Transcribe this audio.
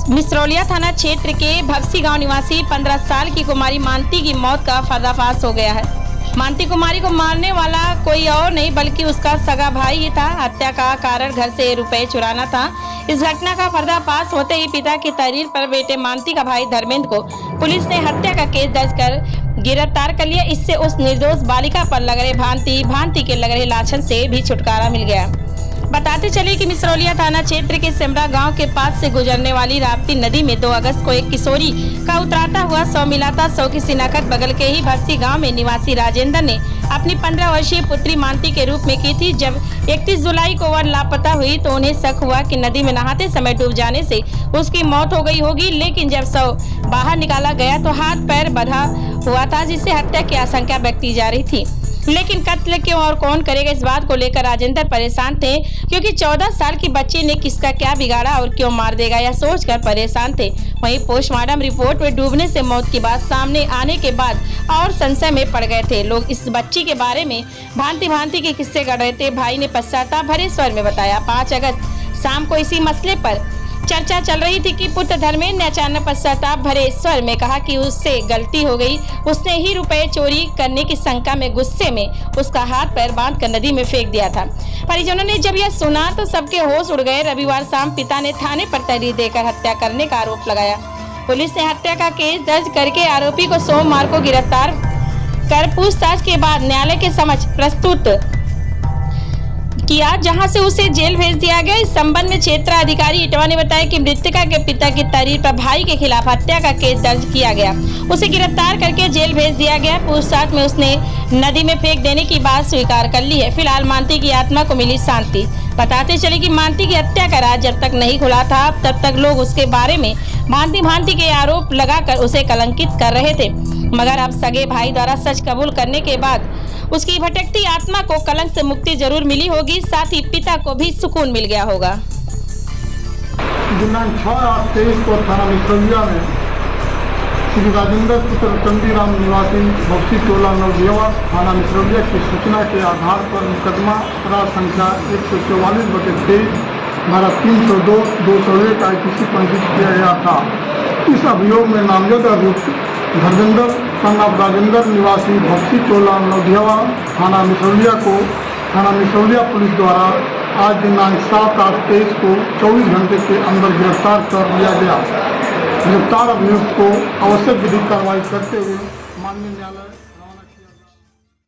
मिसरौलिया थाना क्षेत्र के भक्सी गांव निवासी 15 साल की कुमारी मानती की मौत का पर्दाफाश हो गया है। मानती कुमारी को मारने वाला कोई और नहीं बल्कि उसका सगा भाई ही था। हत्या का कारण घर से रुपए चुराना था। इस घटना का पर्दाफाश होते ही पिता की तहरीर पर बेटे मानती का भाई धर्मेंद्र को पुलिस ने हत्या का केस दर्ज कर गिरफ्तार कर लिया। इससे उस निर्दोष बालिका पर लग रहे भांति के लग रहे लाछन से भी छुटकारा मिल गया। बताते चले कि मिसरौलिया थाना क्षेत्र के सेमरा गांव के पास से गुजरने वाली राप्ती नदी में 2 अगस्त को एक किशोरी का उतराता हुआ शव मिला था। शव की शिनाख्त बगल के ही भक्सी गांव में निवासी राजेंद्र ने अपनी 15 वर्षीय पुत्री मानती के रूप में की थी। जब 31 जुलाई को वह लापता हुई तो उन्हें शक हुआ कि नदी में नहाते समय डूब जाने से उसकी मौत हो गई होगी, लेकिन जब शव बाहर निकाला गया तो हाथ पैर बंधा हुआ था, जिससे हत्या की आशंका व्यक्त की जा रही थी। लेकिन कत्ल क्यों और कौन करेगा, इस बात को लेकर राजेंद्र परेशान थे, क्योंकि 14 साल की बच्ची ने किसका क्या बिगाड़ा और क्यों मार देगा, यह सोचकर परेशान थे। वहीं पोस्टमार्टम रिपोर्ट में डूबने से मौत की बात सामने आने के बाद और संशय में पड़ गए थे। लोग इस बच्ची के बारे में भांति के किस्से गढ़ रहे थे। भाई ने पश्चाताप भरे स्वर में बताया, 5 अगस्त शाम को इसी मसले पर चर्चा चल रही थी कि पुत्र धर्मेंद्र ने अचानक पश्चाताप भरे स्वर में कहा कि उससे गलती हो गई। उसने ही रुपए चोरी करने की शंका में गुस्से में उसका हाथ पैर बांधकर नदी में फेंक दिया था। परिजनों ने जब यह सुना तो सबके होश उड़ गए। रविवार शाम पिता ने थाने पर तहरीर देकर हत्या करने का आरोप लगाया। पुलिस ने हत्या का केस दर्ज करके आरोपी को सोमवार को गिरफ्तार कर पूछताछ के बाद न्यायालय के समक्ष प्रस्तुत किया, जहां से उसे जेल भेज दिया गया। इस संबंध में क्षेत्र अधिकारी इटवा ने बताया कि मृतका के पिता की तहरीर पर भाई के खिलाफ हत्या का केस दर्ज किया गया। उसे गिरफ्तार करके जेल भेज दिया गया। पूछताछ में उसने नदी में फेंक देने की बात स्वीकार कर ली है। फिलहाल मानती की आत्मा को मिली शांति। बताते चले कि मानती की हत्या का राज जब तक नहीं खुला था तब तक लोग उसके बारे में भांति के आरोप लगाकर उसे कलंकित कर रहे थे, मगर अब सगे भाई द्वारा सच कबूल करने के बाद उसकी भटकती आत्मा को कलंक से मुक्ति जरूर मिली होगी, साथ ही पिता को भी सुकून मिल गया होगा। दिनांक 6/8 को थाना मिसरौलिया में श्री राजेंद्र पुत्र चंदीराम निवासी भक्सी टोला नवदेवा थाना मिसरौलिया की सूचना के आधार पर मुकदमा संख्या 144/23 धारा 302, 201 IPC पंजीकृत किया गया था। इस अभियोग में नामजद अभियुक्त धर्मेंद्र सन ऑफ राजेंद्र निवासी भक्सी टोला नवदेवा थाना मिसरौलिया को थाना मिसरौलिया पुलिस द्वारा आज दिनांक 7/8 को 24 घंटे के अंदर गिरफ्तार कर लिया गया। गिरफ्तार अभियुक्त को आवश्यक विधिक कार्रवाई करते हुए माननीय न्यायालय